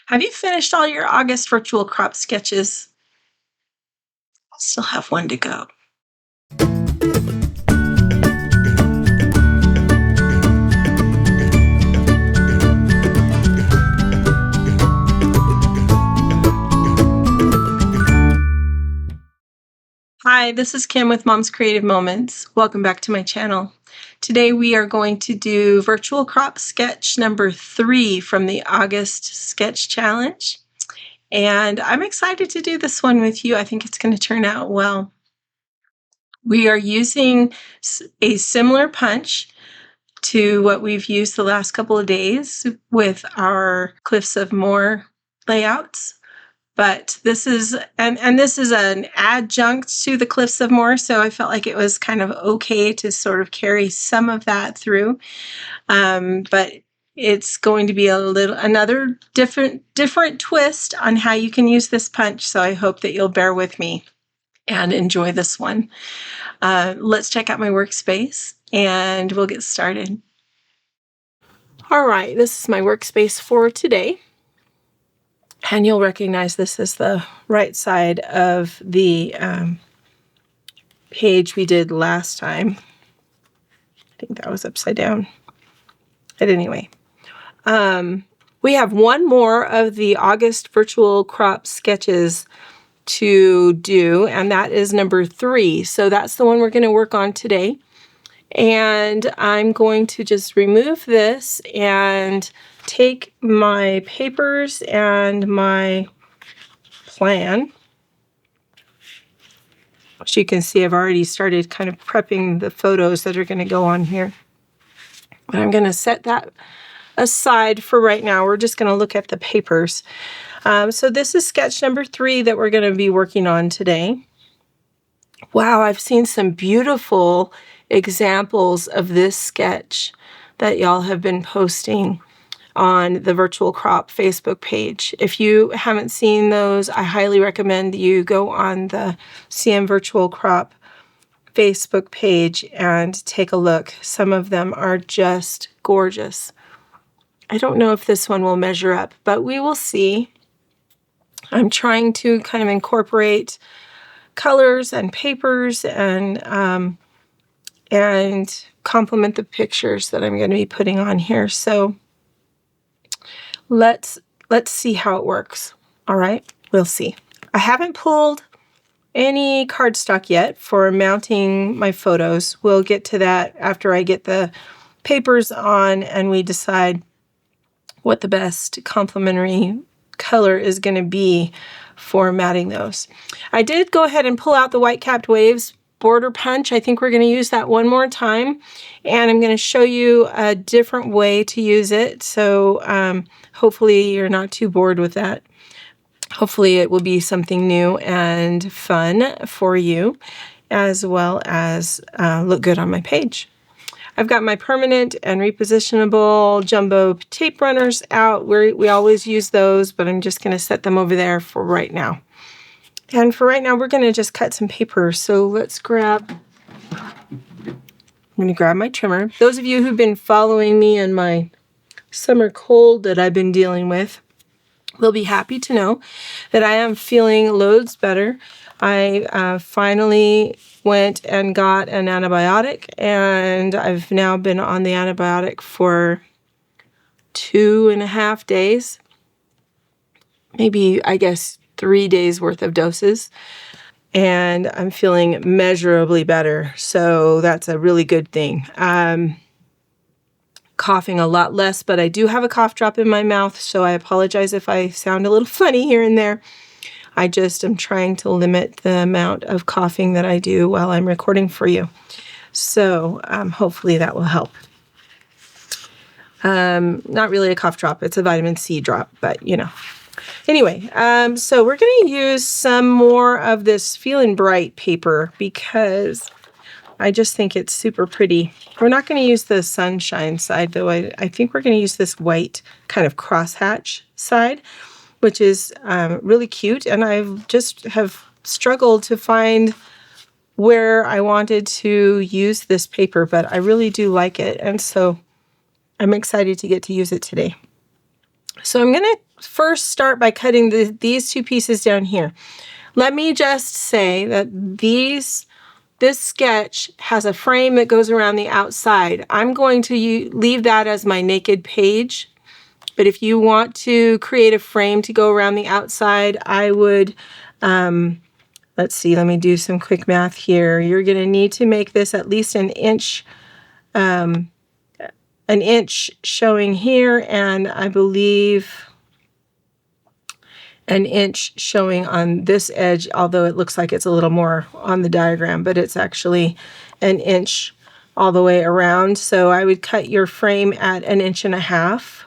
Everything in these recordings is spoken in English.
Have you finished all your August virtual crop sketches? I still have one to go. Hi, this is Kim with Mom's Creative Moments. Welcome back to my channel. Today we are going to do virtual crop sketch number 3 from the August sketch challenge. And I'm excited to do this one with you. I think it's going to turn out well. We are using a similar punch to what we've used the last couple of days with our Cliffs of Moher layouts. But this is, and this is an adjunct to the Cliffs of Moher, so I felt like it was kind of okay to sort of carry some of that through. But it's going to be another different twist on how you can use this punch, so I hope that you'll bear with me and enjoy this one. Let's check out my workspace and we'll get started. All right, this is my workspace for today. And you'll recognize this as the right side of the page we did last time. I think that was upside down. But anyway, we have one more of the August virtual crop sketches to do, and that is number 3. So that's the one we're going to work on today. And I'm going to just remove this and take my papers and my plan. As you can see, I've already started kind of prepping the photos that are going to go on here. But I'm going to set that aside for right now. We're just going to look at the papers. So this is sketch number 3 that we're going to be working on today. Wow, I've seen some beautiful examples of this sketch that y'all have been posting on the Virtual Crop Facebook page. If you haven't seen those, I highly recommend you go on the CM Virtual Crop Facebook page and take a look. Some of them are just gorgeous. I don't know if this one will measure up, but we will see. I'm trying to kind of incorporate colors and papers and complement the pictures that I'm going to be putting on here. So let's see how it works. All right, we'll see. I haven't pulled any cardstock yet for mounting my photos. We'll get to that after I get the papers on and we decide what the best complementary color is going to be for matting those. I did go ahead and pull out the Whitecapped Waves border punch. I think we're going to use that one more time, and I'm going to show you a different way to use it. So hopefully you're not too bored with that. Hopefully it will be something new and fun for you, as well as look good on my page. I've got my permanent and repositionable jumbo tape runners out. We always use those, but I'm just going to set them over there for right now. And for right now, we're going to just cut some paper. So let's I'm going to grab my trimmer. Those of you who've been following me in my summer cold that I've been dealing with will be happy to know that I am feeling loads better. I finally went and got an antibiotic, and I've now been on the antibiotic for 2.5 days. Maybe, I guess, 3 days worth of doses, and I'm feeling measurably better. So that's a really good thing. Coughing a lot less, but I do have a cough drop in my mouth, so I apologize if I sound a little funny here and there. I just am trying to limit the amount of coughing that I do while I'm recording for you. So hopefully that will help. Not really a cough drop, it's a vitamin C drop, but you know. Anyway, so we're going to use some more of this Feelin' Bright paper because I just think it's super pretty. We're not going to use the sunshine side, though. I think we're going to use this white kind of crosshatch side, which is really cute. And I just have struggled to find where I wanted to use this paper, but I really do like it. And so I'm excited to get to use it today. So I'm going to first start by cutting these two pieces down here. Let me just say that this sketch has a frame that goes around the outside. I'm going to leave that as my naked page, but if you want to create a frame to go around the outside, I would, let's see, let me do some quick math here. You're going to need to make this at least an inch showing here, and I believe an inch showing on this edge, although it looks like it's a little more on the diagram, but it's actually an inch all the way around. So I would cut your frame at 1.5 inches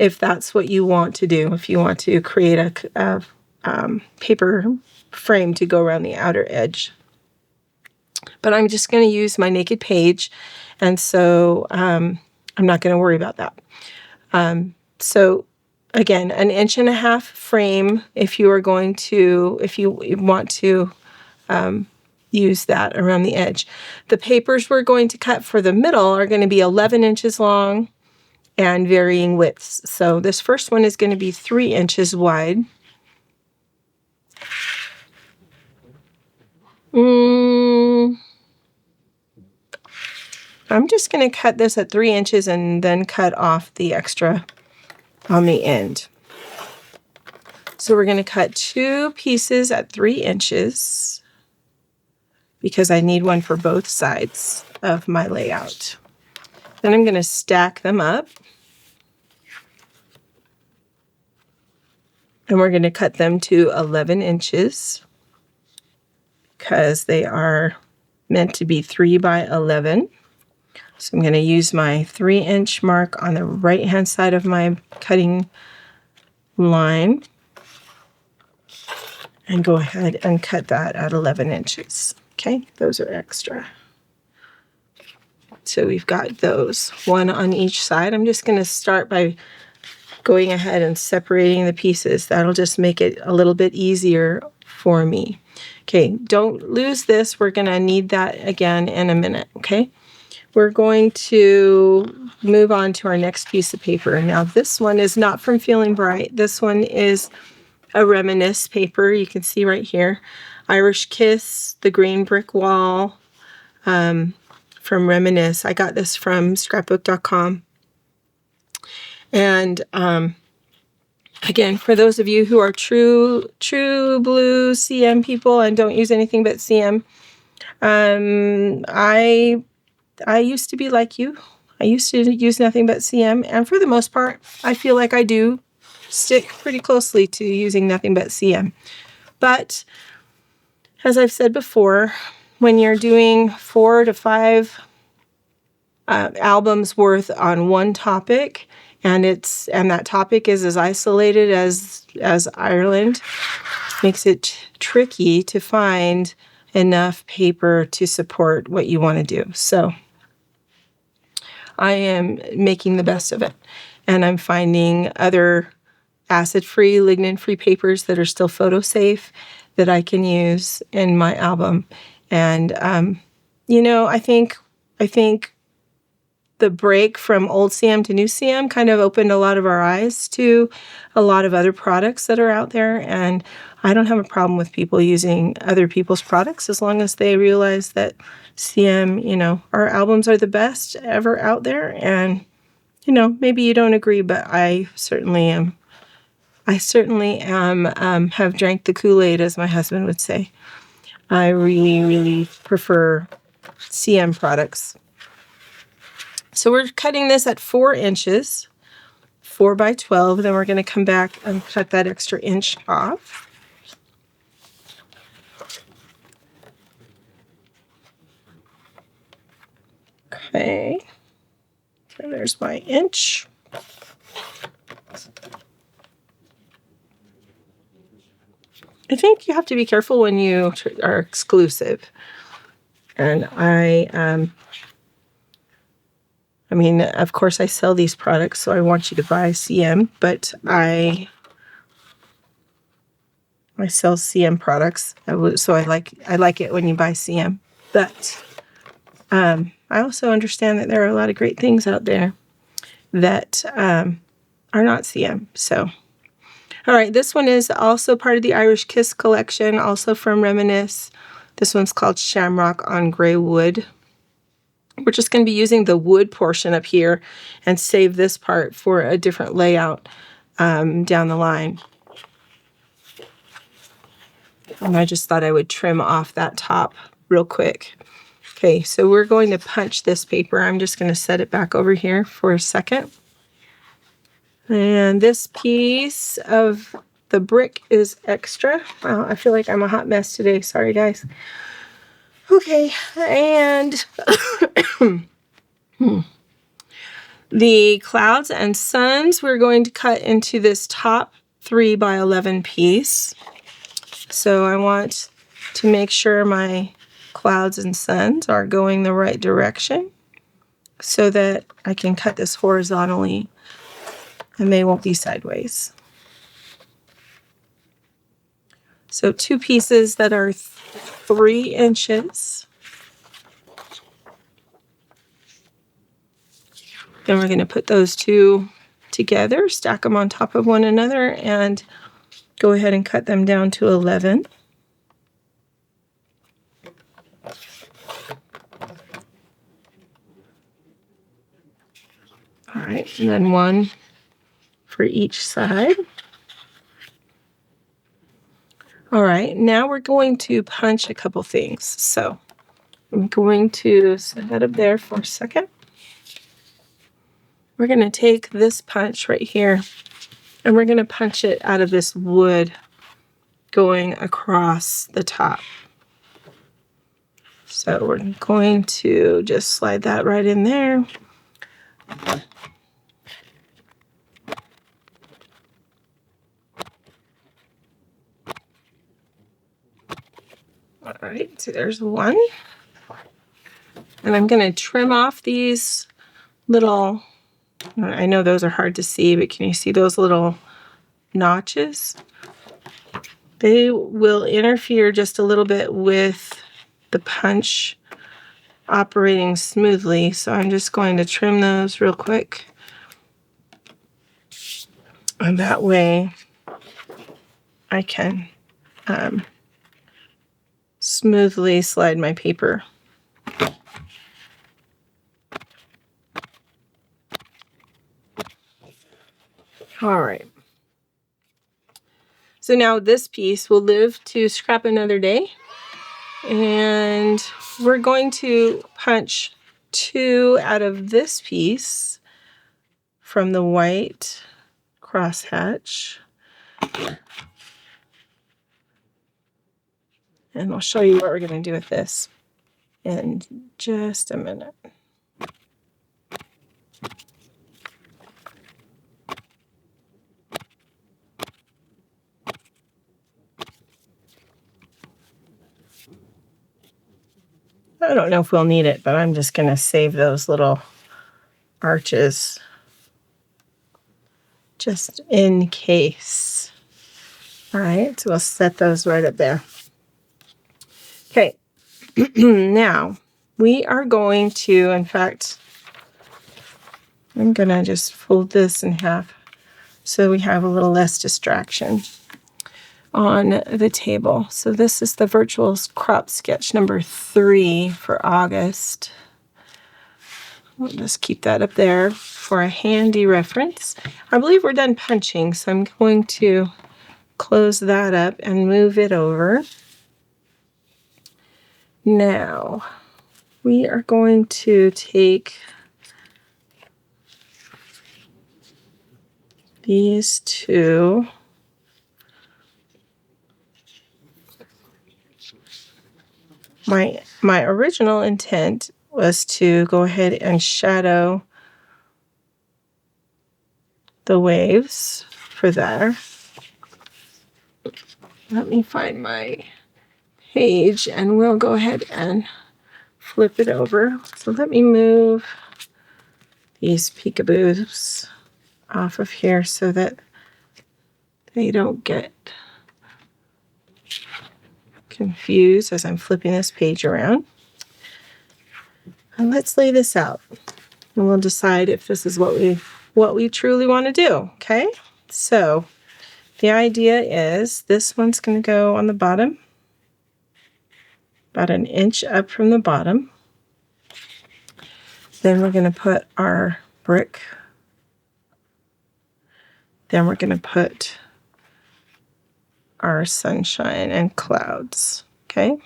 if that's what you want to do, if you want to create a paper frame to go around the outer edge. But I'm just going to use my naked page, and so I'm not going to worry about that. So again, 1.5 inch frame if you want to use that around the edge. The papers we're going to cut for the middle are going to be 11 inches long and varying widths. So this first one is going to be 3 inches wide. I'm just going to cut this at 3 inches and then cut off the extra on the end. So we're going to cut 2 pieces at 3 inches because I need one for both sides of my layout. Then I'm going to stack them up. And we're going to cut them to 11 inches because they are meant to be 3 by 11. So I'm going to use my 3-inch mark on the right-hand side of my cutting line and go ahead and cut that at 11 inches. Okay, those are extra. So we've got those, one on each side. I'm just going to start by going ahead and separating the pieces. That'll just make it a little bit easier for me. Okay, don't lose this. We're going to need that again in a minute, okay? We're going to move on to our next piece of paper. Now, this one is not from Feeling Bright. This one is a Reminisce paper. You can see right here. Irish Kiss, the Green Brick Wall from Reminisce. I got this from scrapbook.com. And again, for those of you who are true blue CM people and don't use anything but CM, I used to be like you. I used to use nothing but CM, and for the most part, I feel like I do stick pretty closely to using nothing but CM. But as I've said before, when you're doing 4 to 5 albums worth on one topic, and that topic is as isolated as Ireland, makes it tricky to find enough paper to support what you want to do. So I am making the best of it, and I'm finding other acid-free, lignin-free papers that are still photo-safe that I can use in my album. And I think the break from old CM to new CM kind of opened a lot of our eyes to a lot of other products that are out there. And I don't have a problem with people using other people's products as long as they realize that CM, our albums are the best ever out there. And, maybe you don't agree, but I certainly am. Have drank the Kool-Aid, as my husband would say. I really, really prefer CM products. So we're cutting this at 4 inches, 4 by 12. Then we're going to come back and cut that extra inch off. Okay. So there's my inch. I think you have to be careful when you are exclusive. And of course, I sell these products, so I want you to buy CM, but I sell CM products, so I like it when you buy CM. But I also understand that there are a lot of great things out there that are not CM. So All right, this one is also part of the Irish Kiss collection, also from Reminisce. This one's called Shamrock on Gray Wood. We're just going to be using the wood portion up here and save this part for a different layout down the line. And I just thought I would trim off that top real quick. Okay, so we're going to punch this paper. I'm just going to set it back over here for a second. And this piece of the brick is extra. Wow, I feel like I'm a hot mess today. Sorry, guys. Okay, and the clouds and suns we're going to cut into this top 3 by 11 piece. So I want to make sure my clouds and suns are going the right direction so that I can cut this horizontally and they won't be sideways. So 2 pieces that are 3 inches. Then we're going to put those 2 together, stack them on top of one another, and go ahead and cut them down to 11. All right, and then 1 for each side. All right, now we're going to punch a couple things. So I'm going to set that up there for a second. We're going to take this punch right here and we're going to punch it out of this wood going across the top. So we're going to just slide that right in there. All right, so there's 1. And I'm going to trim off these little, I know those are hard to see, but can you see those little notches? They will interfere just a little bit with the punch operating smoothly. So I'm just going to trim those real quick. And that way I can smoothly slide my paper. All right. So now this piece will live to scrap another day. And we're going to punch 2 out of this piece from the white crosshatch. And I'll show you what we're going to do with this in just a minute. I don't know if we'll need it, but I'm just going to save those little arches just in case. All right, so we'll set those right up there. Okay, now we are going to, in fact, I'm going to just fold this in half so we have a little less distraction on the table. So this is the virtual crop sketch number 3 for August. We'll just keep that up there for a handy reference. I believe we're done punching, so I'm going to close that up and move it over. Now, we are going to take these 2. My original intent was to go ahead and shadow the waves for there. Let me find my page and we'll go ahead and flip it over. So let me move these peekaboos off of here so that they don't get confused as I'm flipping this page around. And let's lay this out and we'll decide if this is what we truly want to do. Okay, so the idea is this one's going to go on the bottom, about an inch up from the bottom. Then we're going to put our brick. Then we're going to put our sunshine and clouds. Okay,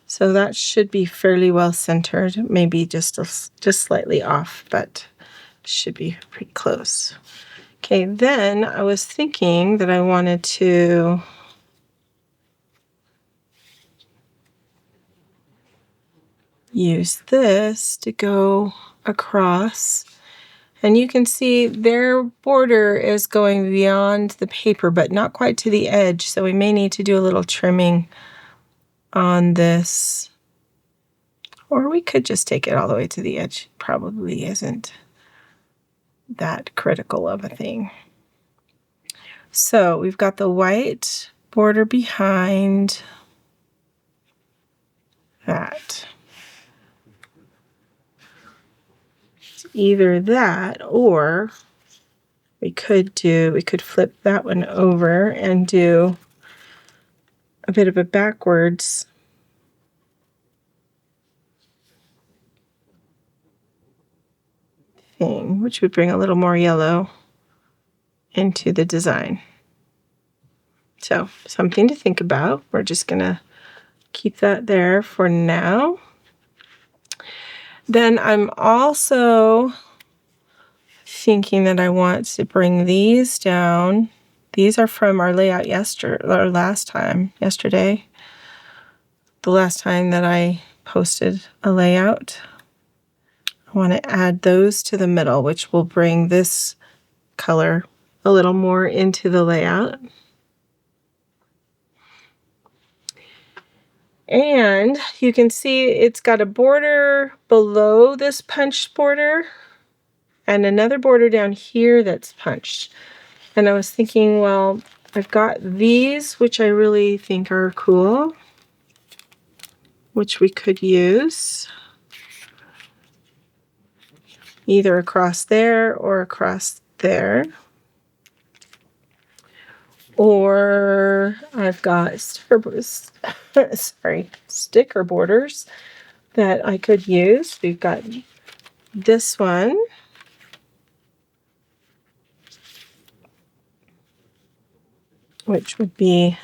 so that should be fairly well centered, maybe just slightly off, but should be pretty close. Okay, then I was thinking that I wanted to use this to go across, and you can see their border is going beyond the paper but not quite to the edge, so we may need to do a little trimming on this, or we could just take it all the way to the edge. Probably isn't that critical of a thing. So we've got the white border behind that. Either that, or we could flip that one over and do a bit of a backwards thing, which would bring a little more yellow into the design. So something to think about. We're just gonna keep that there for now. Then I'm also thinking that I want to bring these down. These are from our layout yesterday, the last time that I posted a layout. I want to add those to the middle, which will bring this color a little more into the layout. And you can see it's got a border below this punched border and another border down here that's punched. And I was thinking, well, I've got these, which I really think are cool, which we could use either across there or across there. Or I've got sticker borders that I could use. We've got this one, which would be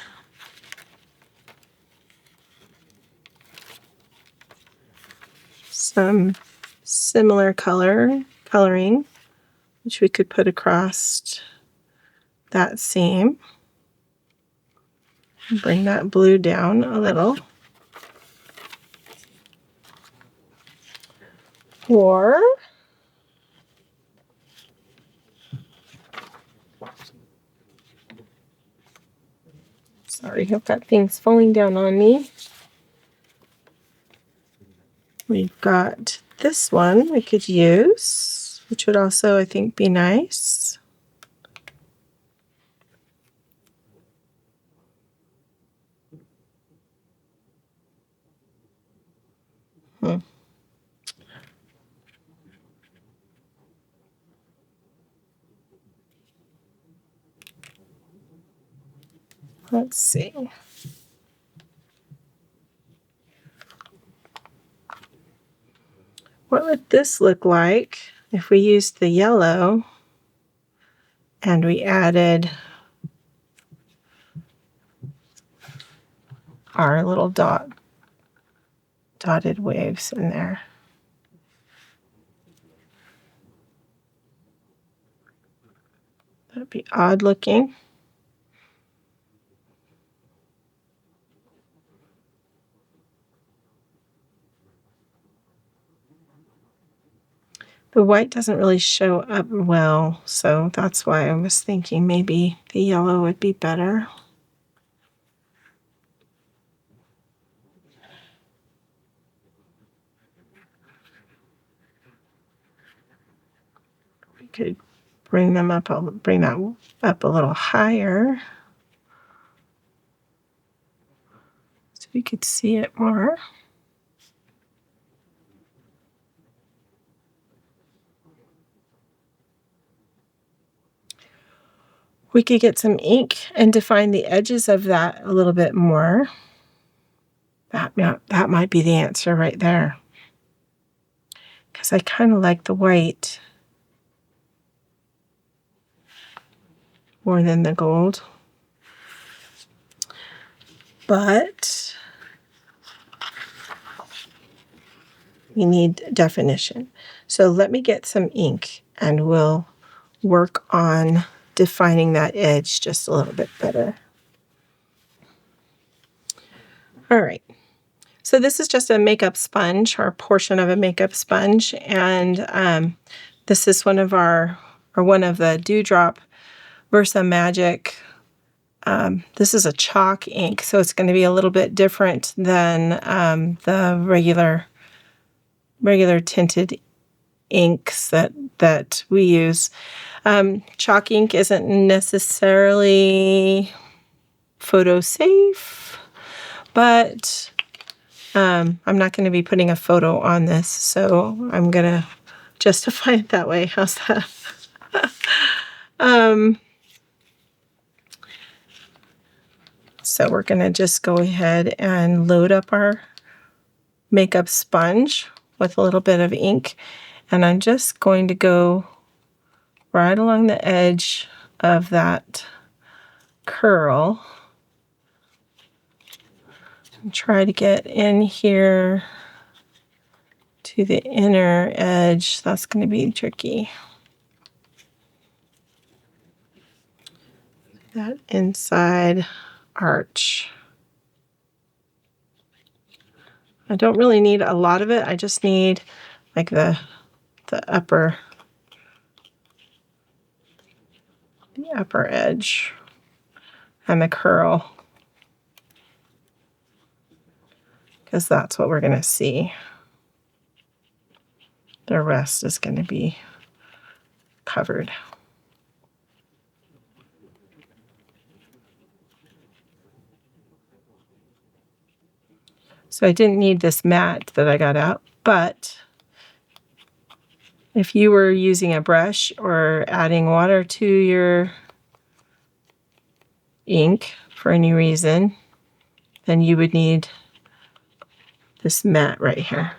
some similar coloring, which we could put across that seam. Bring that blue down a little. Or sorry, I've got things falling down on me. We've got this one we could use, which would also, I think, be nice. Let's see. What would this look like if we used the yellow and we added our little dotted waves in there? That'd be odd looking. The white doesn't really show up well, so that's why I was thinking maybe the yellow would be better. We could bring that up a little higher so we could see it more. We could get some ink and define the edges of that a little bit more. That might be the answer right there. Because I kind of like the white more than the gold. But we need definition. So let me get some ink and we'll work on defining that edge just a little bit better. All right. So this is just a makeup sponge, or a portion of a makeup sponge, and this is one of the Dewdrop VersaMagic. This is a chalk ink, so it's going to be a little bit different than the regular tinted inks that we use. Chalk ink isn't necessarily photo safe, but I'm not going to be putting a photo on this, so I'm going to justify it that way. How's that? So we're going to just go ahead and load up our makeup sponge with a little bit of ink, and I'm just going to go right along the edge of that curl and try to get in here to the inner edge. That's going to be tricky. That inside arch. I don't really need a lot of it. I just need like the upper edge and the curl, because that's what we're going to see. The rest is going to be covered. So I didn't need this mat that I got out, but if you were using a brush or adding water to your ink for any reason, then you would need this mat right here.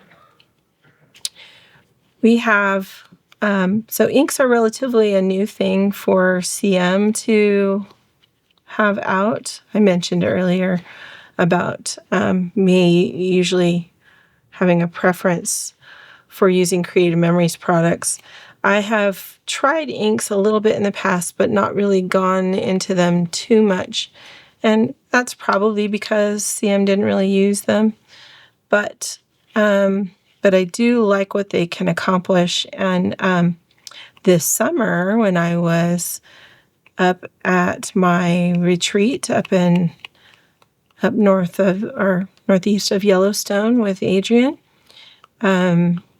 We have, so inks are relatively a new thing for CM to have out. I mentioned earlier about me usually having a preference for using Creative Memories products. I have tried inks a little bit in the past, but not really gone into them too much. And that's probably because CM didn't really use them. But I do like what they can accomplish. And this summer, when I was up at my retreat up north of, or northeast of Yellowstone with Adrienne,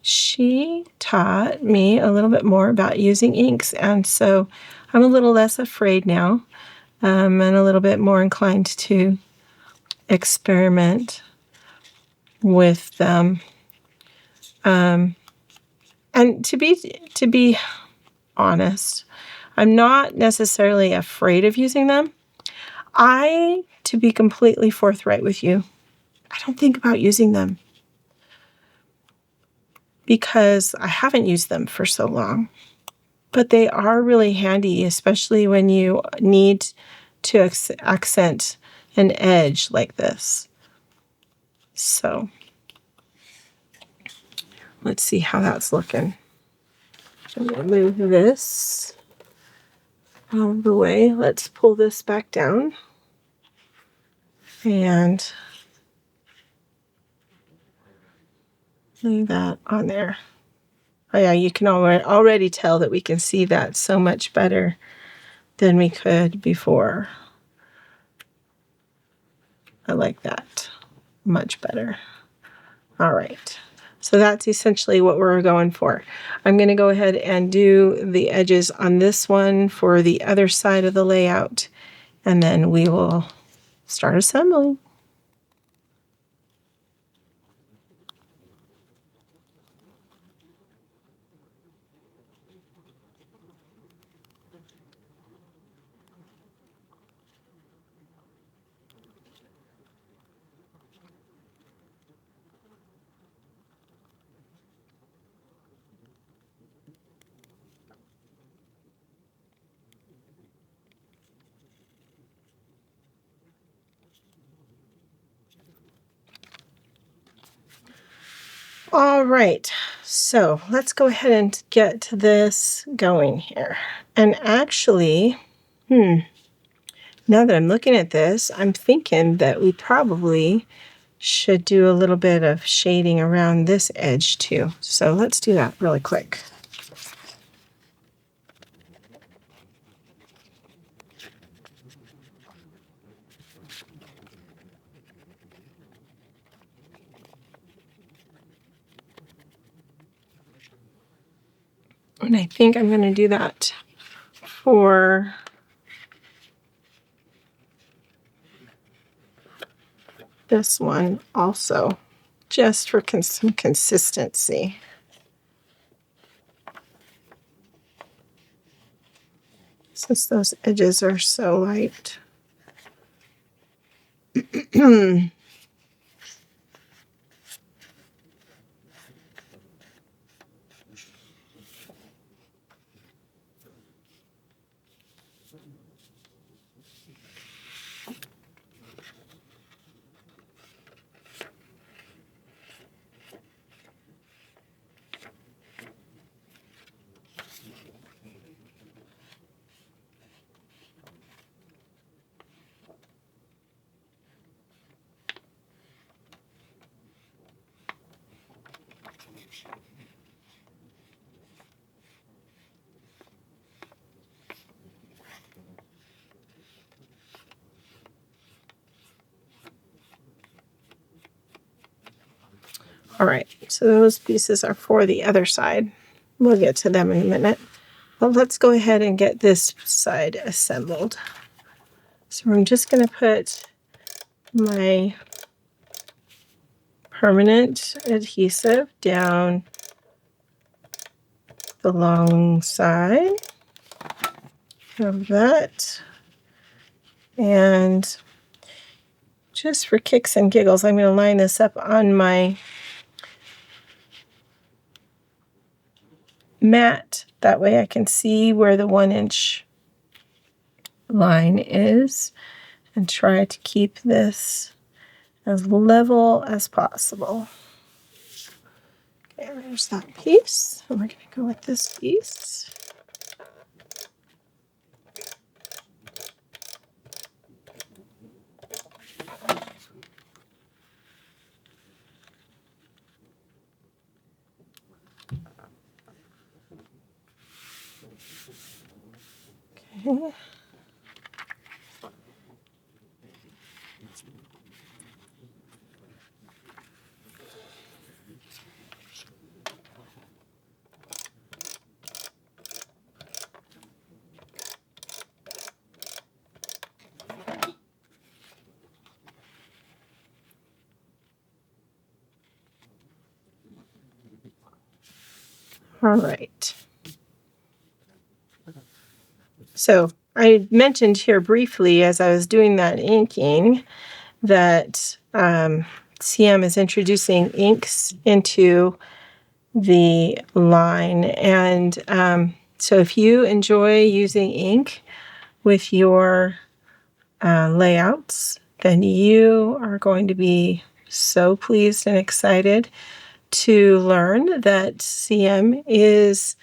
she taught me a little bit more about using inks, and so I'm a little less afraid now, and a little bit more inclined to experiment with them. And to be honest, I'm not necessarily afraid of using them. To be completely forthright with you, I don't think about using them because I haven't used them for so long. But they are really handy, especially when you need to accent an edge like this. So let's see how that's looking. I'm going to move this out of the way. Let's pull this back down. And leave that on there. Oh yeah, you can already tell that we can see that so much better than we could before. I like that much better. All right, so that's essentially what we're going for. I'm going to go ahead and do the edges on this one for the other side of the layout, and then we will start assembling. All right, so let's go ahead and get this going here. And actually, now that I'm looking at this, I'm thinking that we probably should do a little bit of shading around this edge too. So let's do that really quick. And I think I'm going to do that for this one also, just for some consistency. Since those edges are so light. All right, so those pieces are for the other side. We'll get to them in a minute. But let's go ahead and get this side assembled. So I'm just going to put my permanent adhesive down the long side of that. And just for kicks and giggles, I'm going to line this up on my mat. That way I can see where the 1-inch line is and try to keep this as level as possible. Okay, there's that piece. And we're going to go with this piece. Okay. All right. So I mentioned here briefly as I was doing that inking that CM is introducing inks into the line. And so if you enjoy using ink with your layouts, then you are going to be so pleased and excited to learn that CM is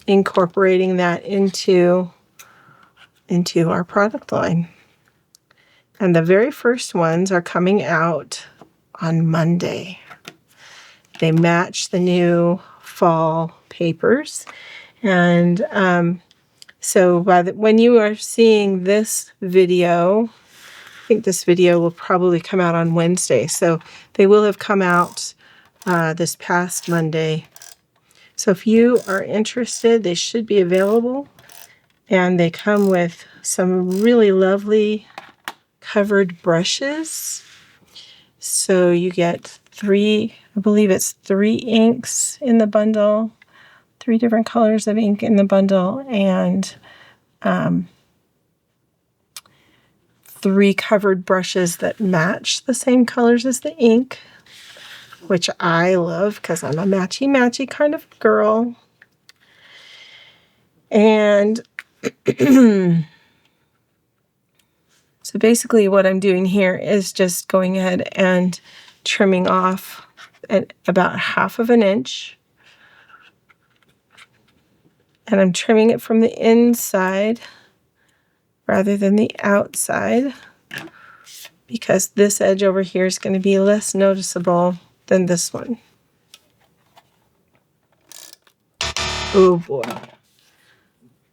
incorporating that into our product line. And the very first ones are coming out on Monday. They match the new fall papers. And so when you are seeing this video, I think this video will probably come out on Wednesday. So they will have come out this past Monday. So if you are interested, they should be available. And they come with some really lovely covered brushes. So you get 3, I believe it's 3 inks in the bundle, 3 different colors of ink in the bundle, and 3 covered brushes that match the same colors as the ink, which I love because I'm a matchy-matchy kind of girl. And so basically what I'm doing here is just going ahead and trimming off at about 1/2 of an inch. And I'm trimming it from the inside rather than the outside, because this edge over here is going to be less noticeable than this one. Oh boy.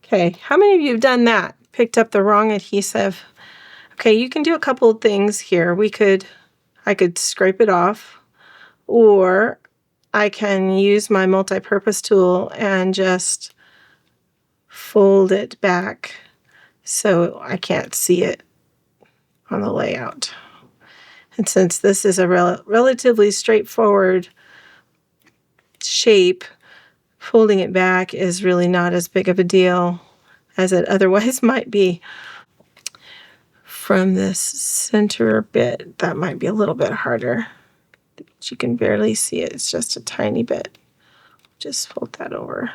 Okay, how many of you have done that? Picked up the wrong adhesive? Okay, you can do a couple of things here. I could scrape it off, or I can use my multi-purpose tool and just fold it back so I can't see it on the layout. And since this is a relatively straightforward shape, folding it back is really not as big of a deal as it otherwise might be. From this center bit, that might be a little bit harder. But you can barely see it. It's just a tiny bit. Just fold that over.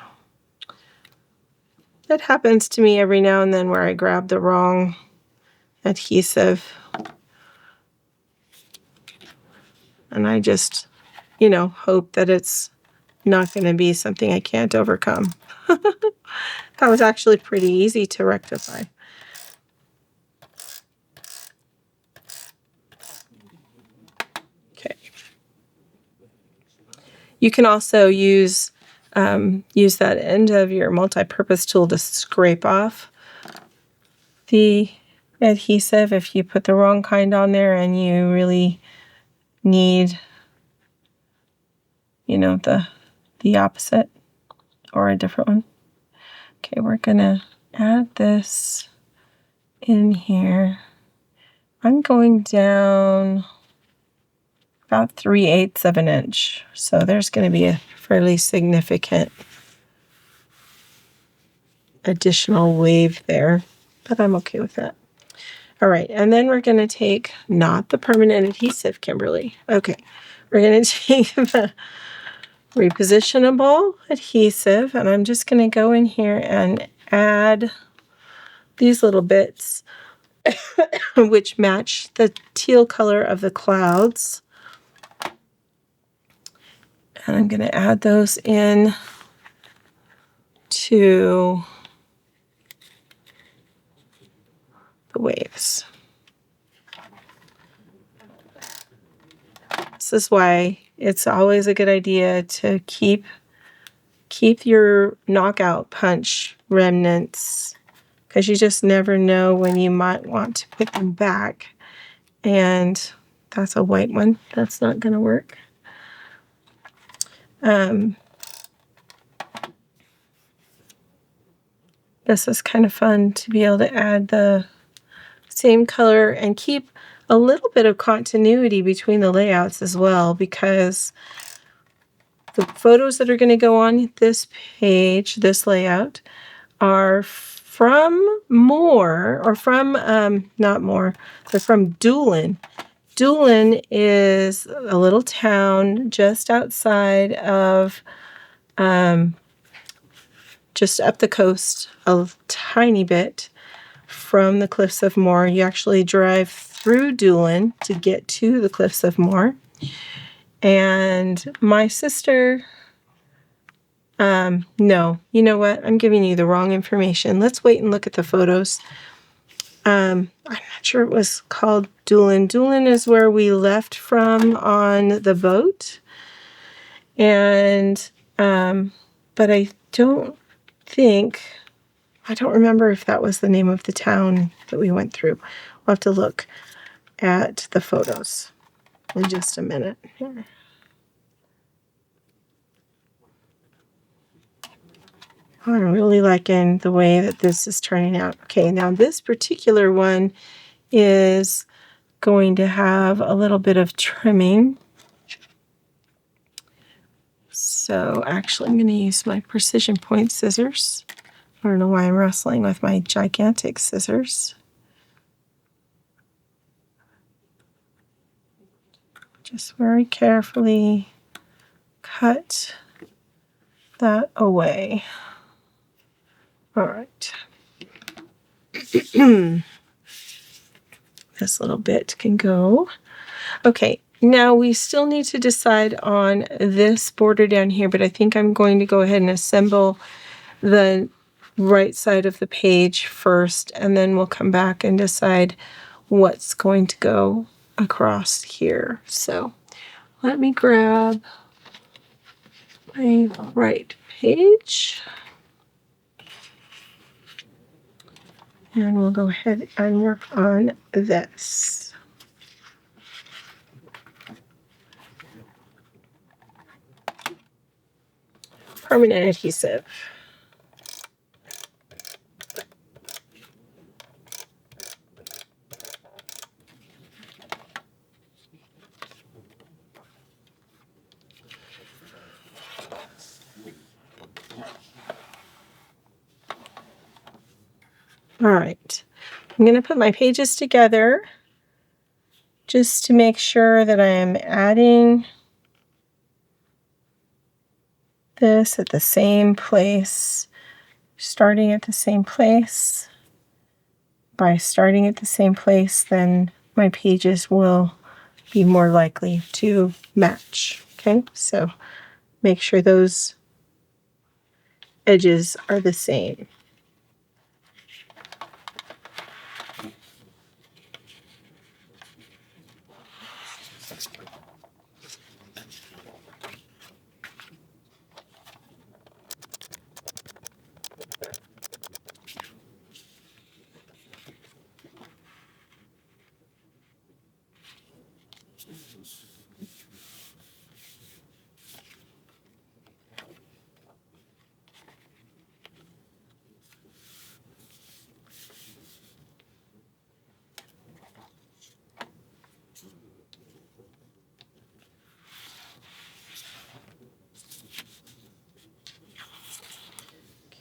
That happens to me every now and then where I grab the wrong adhesive. And I just, hope that it's not going to be something I can't overcome. That was actually pretty easy to rectify. Okay. You can also use that end of your multi-purpose tool to scrape off the adhesive if you put the wrong kind on there and you really need, the opposite or a different one. Okay, we're gonna add this in here. I'm going down about 3/8 of an inch. So there's going to be a fairly significant additional wave there, but I'm okay with that. All right, and then we're going to take, not the permanent adhesive, Kimberly. Okay, we're going to take the repositionable adhesive, and I'm just going to go in here and add these little bits which match the teal color of the clouds. And I'm going to add those in to the waves. This is why it's always a good idea to keep your knockout punch remnants, because you just never know when you might want to put them back. And that's a white one. That's not going to work. This is kind of fun to be able to add the same color and keep a little bit of continuity between the layouts as well, because the photos that are going to go on this page, this layout, are from Moher, or from, not Moher, they're from Doolin. Doolin is a little town just outside of, just up the coast a tiny bit from the Cliffs of Moher. You actually drive through Doolin to get to the Cliffs of Moher. And my sister, no, you know what? I'm giving you the wrong information. Let's wait and look at the photos. I'm not sure it was called Doolin. Doolin is where we left from on the boat. And, but I don't remember if that was the name of the town that we went through. We'll have to look at the photos in just a minute here. I'm really liking the way that this is turning out. Okay, now this particular one is going to have a little bit of trimming. So actually I'm going to use my precision point scissors. I don't know why I'm wrestling with my gigantic scissors. Just very carefully cut that away. All right. This little bit can go. Okay, Now we still need to decide on this border down here, but I think I'm going to go ahead and assemble the right side of the page first, and then we'll come back and decide what's going to go across here. So let me grab my right page, and we'll go ahead and work on this. Permanent adhesive. All right, I'm going to put my pages together just to make sure that I am adding this at the same place, starting at the same place. By starting at the same place, then my pages will be more likely to match. Okay, so make sure those edges are the same.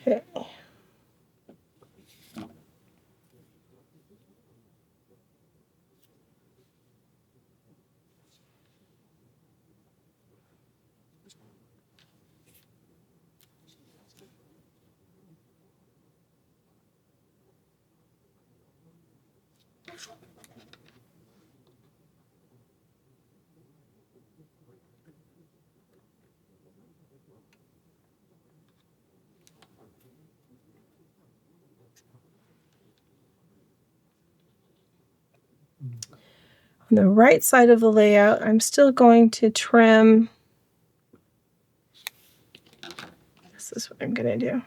Okay. On the right side of the layout, I'm still going to trim. This is what I'm going to do.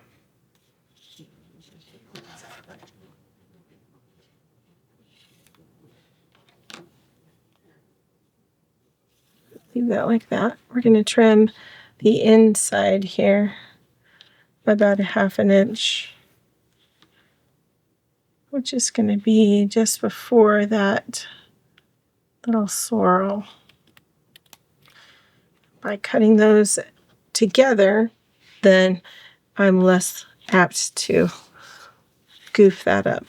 Leave that like that. We're going to trim the inside here by about 1/2 inch, which is going to be just before that little swirl. By cutting those together, then I'm less apt to goof that up.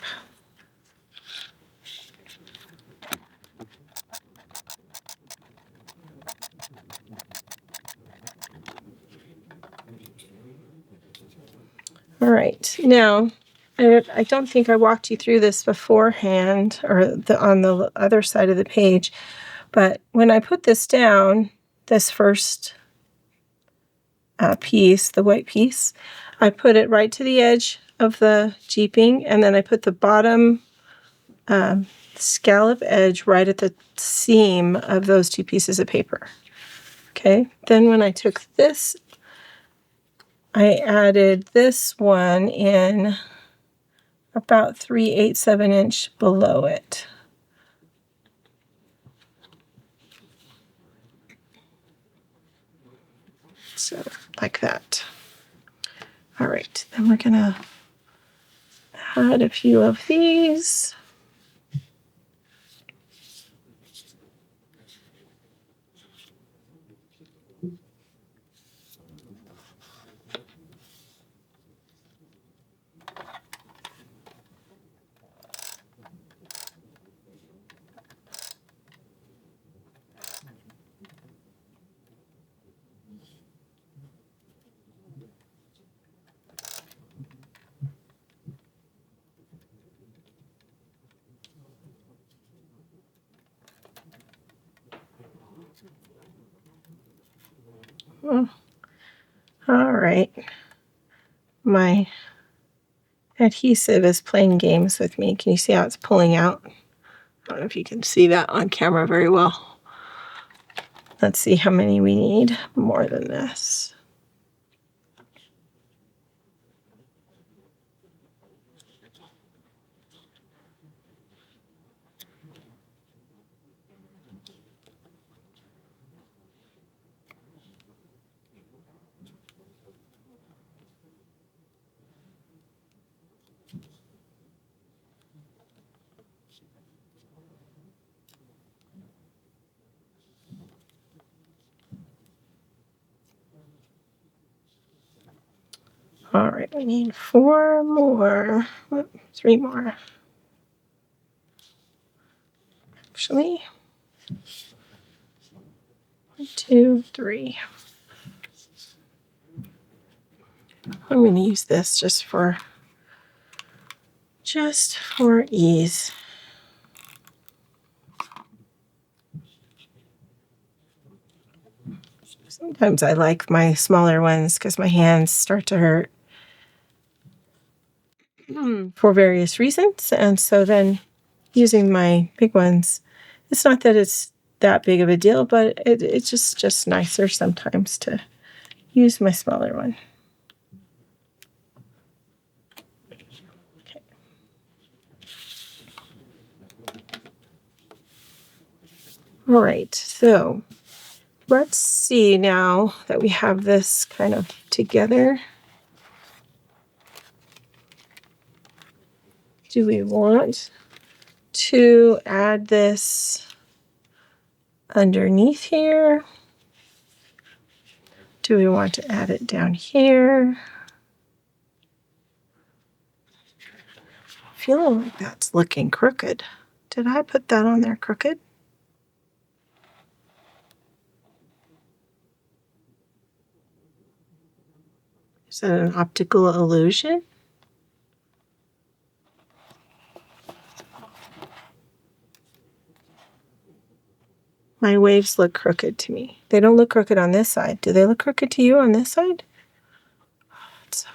All right, now I don't think I walked you through this beforehand or on the other side of the page, but when I put this down, this first piece, the white piece, I put it right to the edge of the jeeping, and then I put the bottom scallop edge right at the seam of those two pieces of paper. Okay, then when I took this, I added this one in about 3/8 of an inch below it. So like that. All right, then we're gonna add a few of these. All right. My adhesive is playing games with me. Can you see how it's pulling out? I don't know if you can see that on camera very well. Let's see how many we need. More than this. All right, we need 4 more. 3 more. Actually, 1, 2, 3. I'm going to use this just for ease. Sometimes I like my smaller ones because my hands start to hurt for various reasons. And so then using my big ones, it's not that it's that big of a deal, but it's just nicer sometimes to use my smaller one. Okay. All right, so let's see now that we have this kind of together. Do we want to add this underneath here? Do we want to add it down here? Feeling like that's looking crooked. Did I put that on there crooked? Is that an optical illusion? My waves look crooked to me. They don't look crooked on this side. Do they look crooked to you on this side? Oh, that's so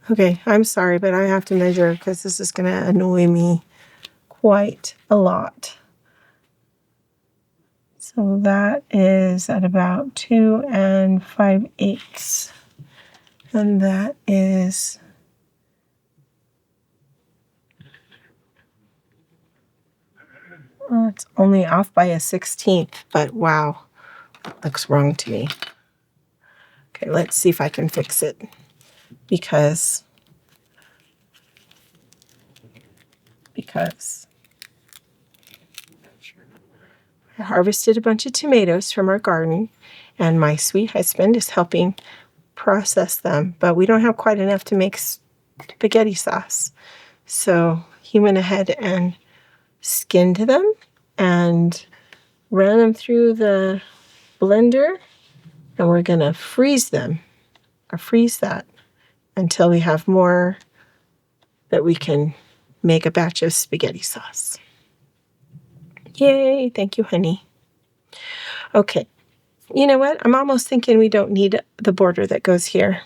weird. Okay, I'm sorry, but I have to measure because this is going to annoy me quite a lot. So that is at about 2 5/8. And that is it's only off by a 1/16, but wow, that looks wrong to me. Okay, let's see if I can fix it because I harvested a bunch of tomatoes from our garden and my sweet husband is helping process them, but we don't have quite enough to make spaghetti sauce. So he went ahead and skinned them and ran them through the blender, and we're going to freeze them or freeze that until we have more that we can make a batch of spaghetti sauce. Yay, thank you, honey. Okay, you know what? I'm almost thinking we don't need the border that goes here.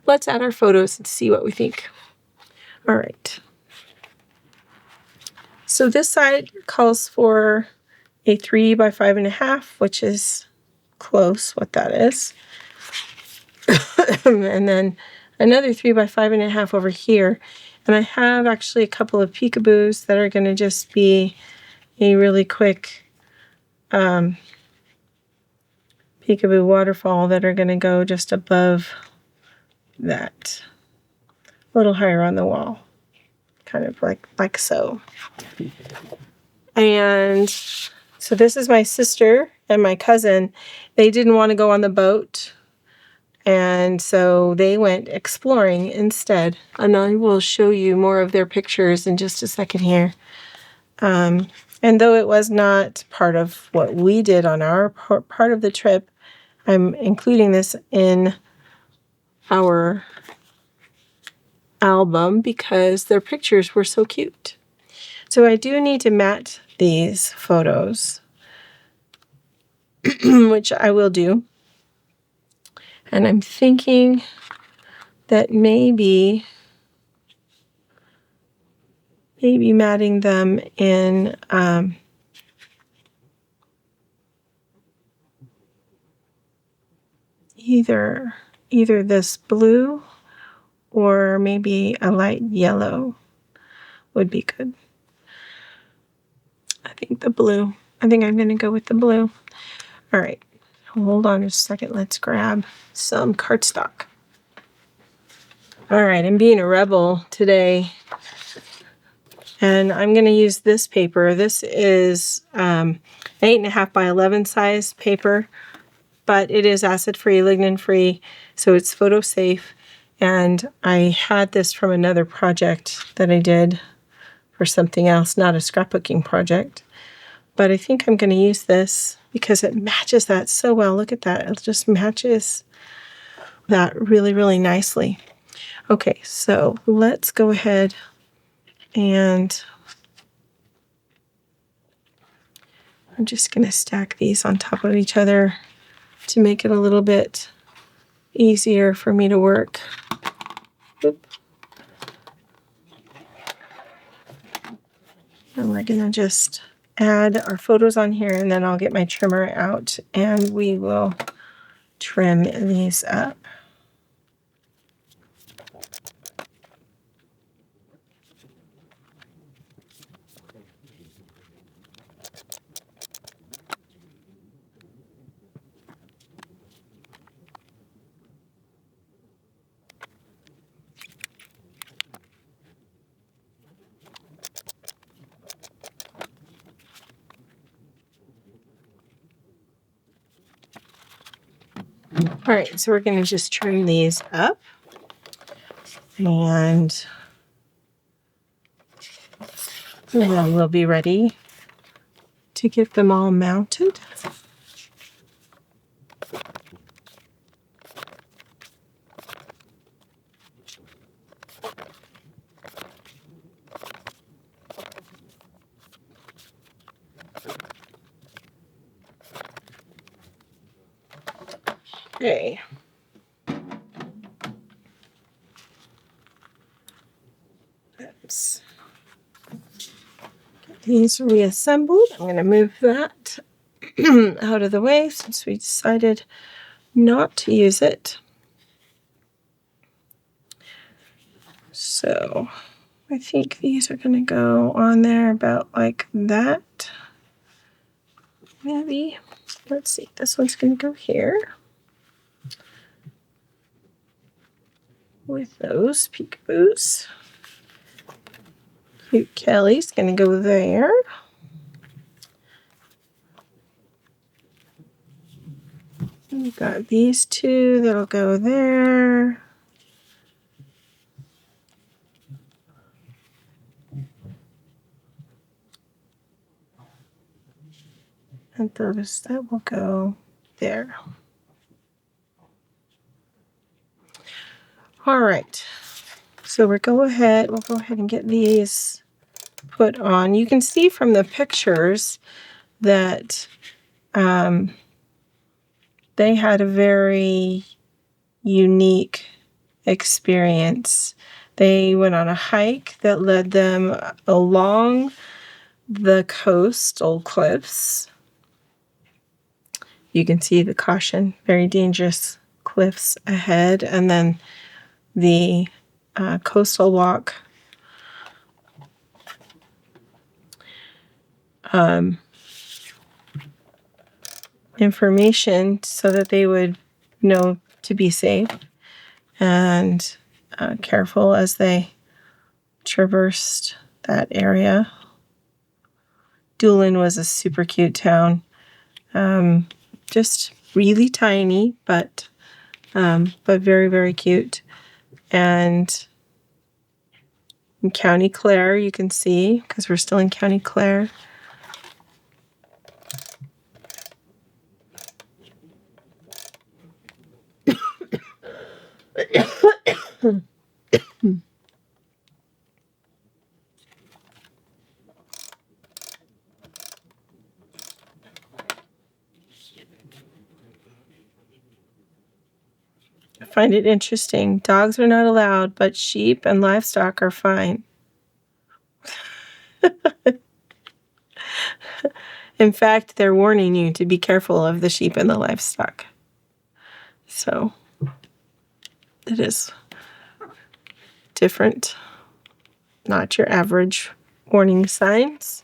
Let's add our photos and see what we think. All right. So this side calls for a 3 by 5.5, which is close what that is. And then another 3 by 5.5 over here. And I have actually a couple of peekaboos that are going to just be a really quick peekaboo waterfall that are going to go just above that, a little higher on the wall, kind of like so. And so this is my sister and my cousin. They didn't want to go on the boat, and so they went exploring instead. And I will show you more of their pictures in just a second here. And though it was not part of what we did on our part of the trip, I'm including this in our album because their pictures were so cute. So I do need to matte these photos, which I will do. And I'm thinking that maybe matting them in either this blue or maybe a light yellow would be good. I think the blue. I think I'm going to go with the blue. All right. Hold on a second. Let's grab some cardstock. All right. I'm being a rebel today. And I'm going to use this paper. This is 8.5 by 11 size paper, but it is acid-free, lignin-free, so it's photo-safe. And I had this from another project that I did for something else, not a scrapbooking project. But I think I'm going to use this because it matches that so well. Look at that. It just matches that really, really nicely. Okay, so let's go ahead and I'm just going to stack these on top of each other to make it a little bit easier for me to work. Oop. And we're going to just add our photos on here, and then I'll get my trimmer out and we will trim these up. All right, so we're going to just trim these up, and then we'll be ready to get them all mounted. Okay. Let's get these reassembled. I'm going to move that out of the way since we decided not to use it. So I think these are going to go on there about like that. Maybe. Let's see. This one's going to go here with those peekaboos. Cute Kelly's going to go there. We've got these two that'll go there. And those that will go there. All right. So we'll go ahead and get these put on. You can see from the pictures that they had a very unique experience. They went on a hike that led them along the coastal cliffs. You can see the caution, very dangerous cliffs ahead, and then the coastal walk. Information so that they would know to be safe and careful as they traversed that area. Doolin was a super cute town. Just really tiny, but very, very cute. And in County Clare, you can see, because we're still in County Clare, I find it interesting. Dogs are not allowed, but sheep and livestock are fine. In fact, they're warning you to be careful of the sheep and the livestock. So it is different, not your average warning signs.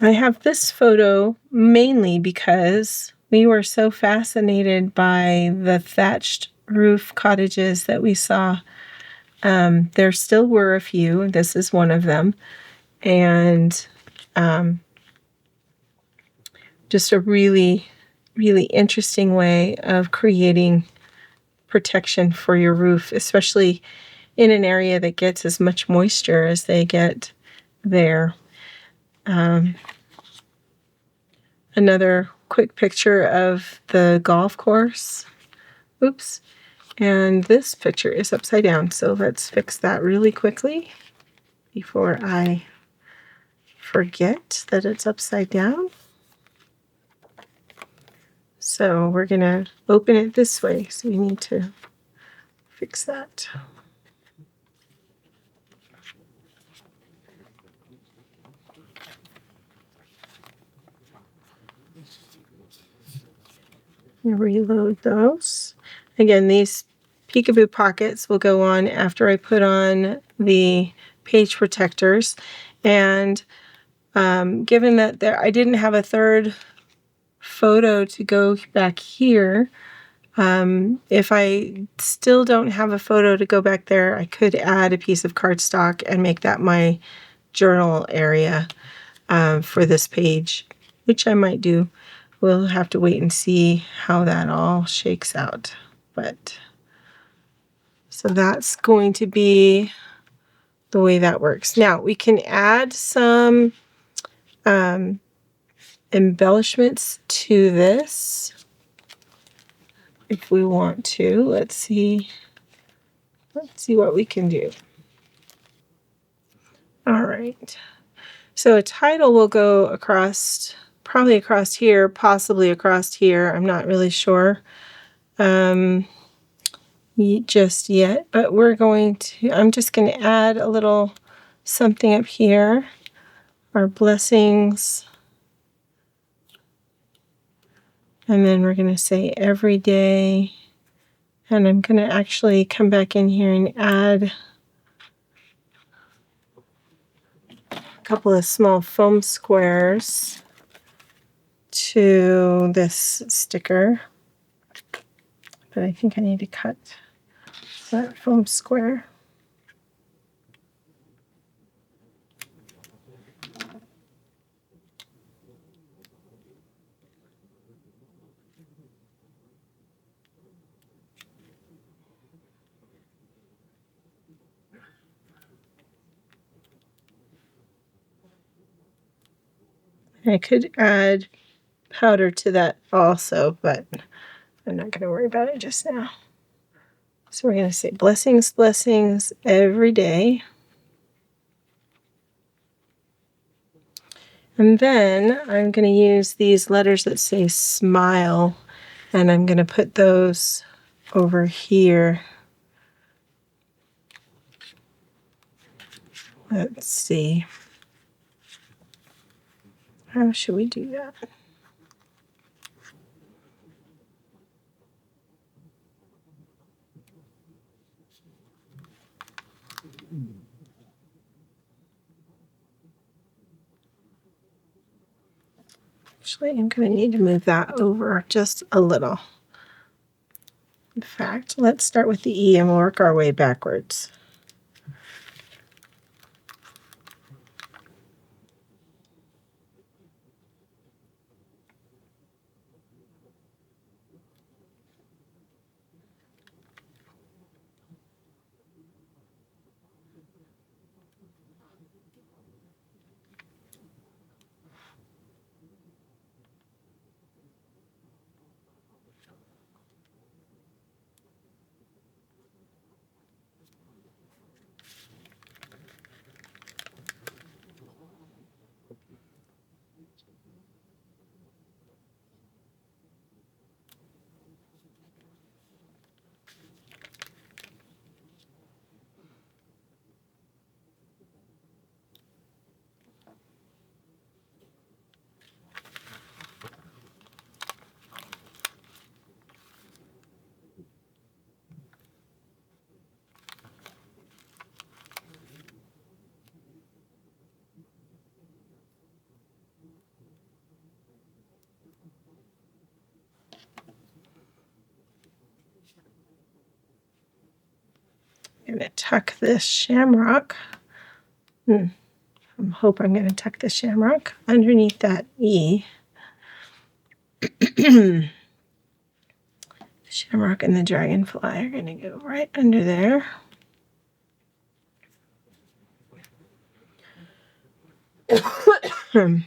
I have this photo mainly because we were so fascinated by the thatched roof cottages that we saw. There still were a few. This is one of them. And just a really, really interesting way of creating protection for your roof, especially in an area that gets as much moisture as they get there. Another quick picture of the golf course. Oops. And this picture is upside down, so let's fix that really quickly before I forget that it's upside down. So we're going to open it this way, so we need to fix that. Reload those. Again, these peekaboo pockets will go on after I put on the page protectors. And given that I didn't have a third photo to go back here, if I still don't have a photo to go back there, I could add a piece of cardstock and make that my journal area for this page, which I might do. We'll have to wait and see how that all shakes out. But so that's going to be the way that works. Now we can add some embellishments to this if we want to. Let's see what we can do. All right. So a title will go across, probably across here, possibly across here. I'm not really sure just yet, but I'm just going to add a little something up here. Our blessings. And then we're going to say every day. And I'm going to actually come back in here and add a couple of small foam squares to this sticker. But I think I need to cut that foam square. I could add powder to that also, but I'm not going to worry about it just now. So we're going to say blessings, blessings every day. And then I'm going to use these letters that say smile, and I'm going to put those over here. Let's see. How should we do that? Actually, I'm going to need to move that over just a little. In fact, let's start with the E and we'll work our way backwards. going to tuck this shamrock. I hope I'm going to tuck the shamrock underneath that E. The shamrock and the dragonfly are going to go right under there. And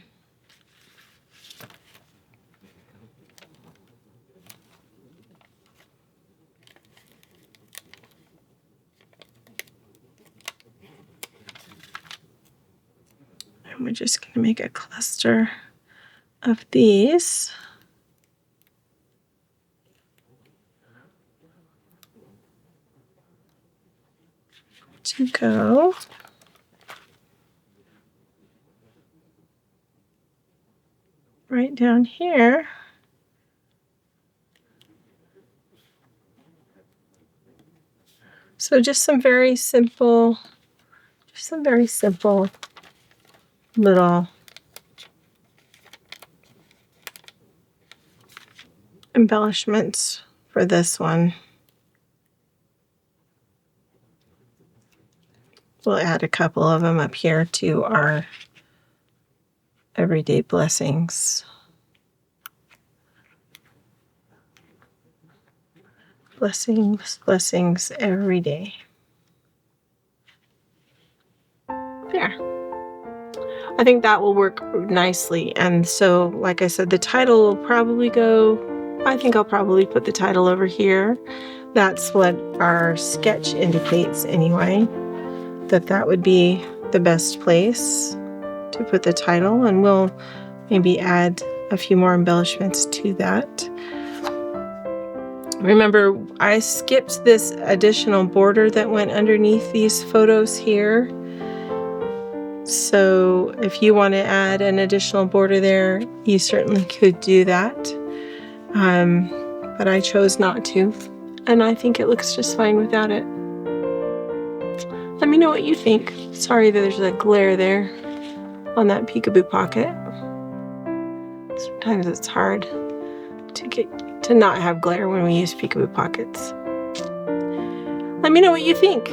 we're just going to make a cluster of these. To go. Right down here. So just some very simple little embellishments for this one. We'll add a couple of them up here to our everyday blessings. Blessings, blessings every day. There. I think that will work nicely. And so, like I said, the title will probably go, I think I'll probably put the title over here. That's what our sketch indicates anyway, that would be the best place to put the title, and we'll maybe add a few more embellishments to that. Remember, I skipped this additional border that went underneath these photos here. So if you want to add an additional border there, you certainly could do that. But I chose not to, and I think it looks just fine without it. Let me know what you think. Sorry that there's a glare there on that peekaboo pocket. Sometimes it's hard to not have glare when we use peekaboo pockets. Let me know what you think.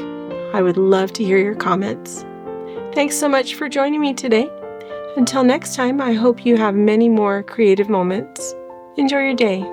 I would love to hear your comments. Thanks so much for joining me today. Until next time, I hope you have many more creative moments. Enjoy your day.